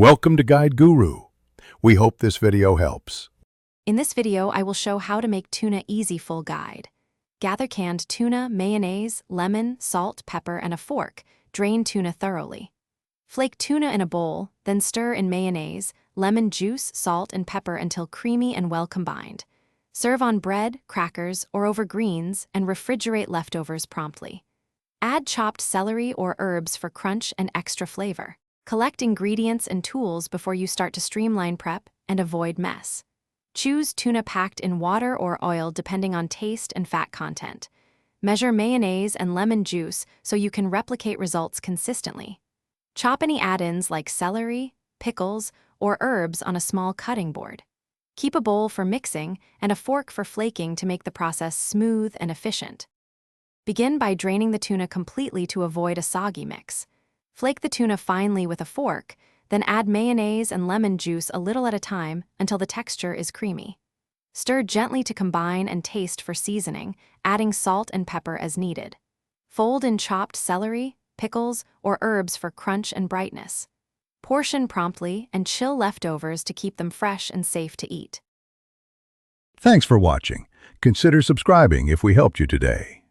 Welcome to Guide Guru. We hope this video helps. In this video, I will show how to make tuna easy full guide. Gather canned tuna, mayonnaise, lemon, salt, pepper, and a fork. Drain tuna thoroughly. Flake tuna in a bowl, then stir in mayonnaise, lemon juice, salt, and pepper until creamy and well combined. Serve on bread, crackers, or over greens, and refrigerate leftovers promptly. Add chopped celery or herbs for crunch and extra flavor. Collect ingredients and tools before you start to streamline prep and avoid mess. Choose tuna packed in water or oil depending on taste and fat content. Measure mayonnaise and lemon juice so you can replicate results consistently. Chop any add-ins like celery, pickles, or herbs on a small cutting board. Keep a bowl for mixing and a fork for flaking to make the process smooth and efficient. Begin by draining the tuna completely to avoid a soggy mix. Flake the tuna finely with a fork, then add mayonnaise and lemon juice a little at a time until the texture is creamy. Stir gently to combine and taste for seasoning, adding salt and pepper as needed. Fold in chopped celery, pickles, or herbs for crunch and brightness. Portion promptly and chill leftovers to keep them fresh and safe to eat. Thanks for watching. Consider subscribing if we helped you today.